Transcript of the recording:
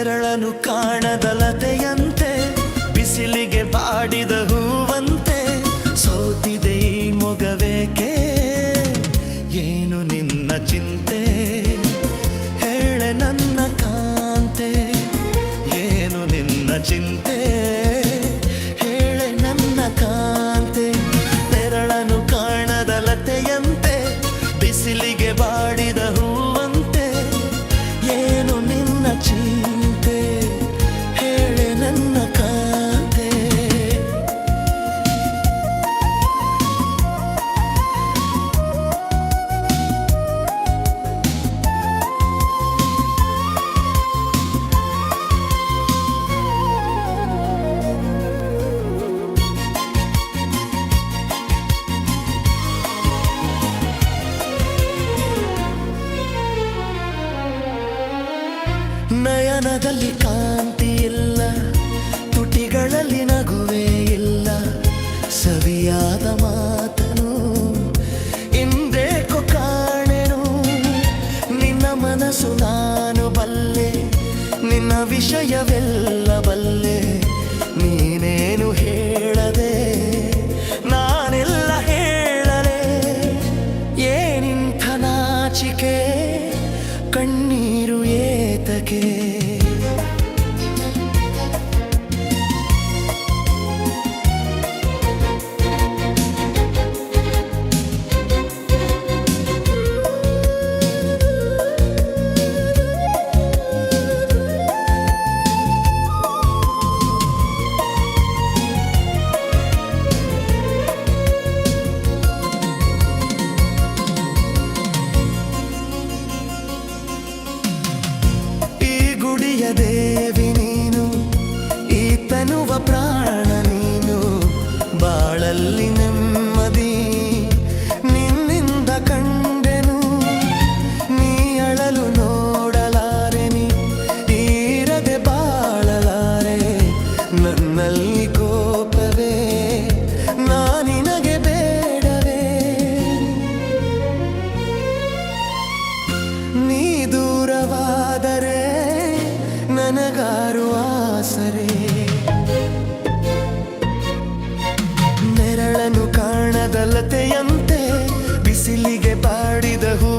ನೆರಳನು ಕಾಣದಲತೆಯಂತೆ ಬಿಸಿಲಿಗೆ ಬಾಡಿದ ಹೂವಂತೆ ಸೋತಿದೆ ಈ ಮೊಗವೇಕೆ ಏನು ನಿನ್ನ ಚಿಂತೆ ಹೇಳೆ ನನ್ನ ಕಾಂತೆ ಏನು ನಿನ್ನ ಚಿಂತೆ ಹೇಳೆ ನನ್ನ ಕಾಂತೆ ನೆರಳನು ಕಾಣದಲತೆಯಂತೆ ಬಿಸಿಲಿಗೆ ಬಾಡಿದ ಹೂವಂತೆ ಏನು ನಿನ್ನ ಚಿಂತೆ ಹೇಳೆ ನನ್ನ ಕಾಂತೆ ನಯನದಲ್ಲಿ ಕಾಂತಿ ಇಲ್ಲ ತುಟಿಗಳಲ್ಲಿ ನಗುವೇ ಇಲ್ಲ ಸವಿಯಾದ ಮಾತನು ಇಂದೇಕೋ ಕಾಣೆನು ನಿನ್ನ ಮನಸ್ಸು ನಾನು ಬಲ್ಲೆ ನಿನ್ನ ವಿಷಯವೆಲ್ಲ ಬಲ್ಲೆ ನೀನೇನು ಹೇಳದೆ ನಾನೆಲ್ಲ ಹೇಳಲೆ ಏನಿಂಥ ನಾಚಿಕೆ ಕಣ್ಣೀರು ಏತಕೆ ದೇವಿ ನೀನು ಈ ತನುವ ಪ್ರಾಣ ನೀನು ಬಾಳಲ್ಲಿ ನೆಮ್ಮದಿ ನಿನ್ನಿಂದ ಕಂಡೆನು ನೀ ಅಳಲು ನೋಡಲಾರೆ ನೀ ಇರದೆ ಬಾಳಲಾರೆ ನನ್ನಲ್ಲಿ ಕೋಪವೇ ನಾನಿನಗೆ ಬೇಡವೇ ನೀ ದೂರವಾದರೆ ನನಗಾರು ಆಸರೆ ನೆರಳನು ಕಾಣದಲತೆಯಂತೆ ಬಿಸಿಲಿಗೆ ಬಾಡಿದ ಹೂ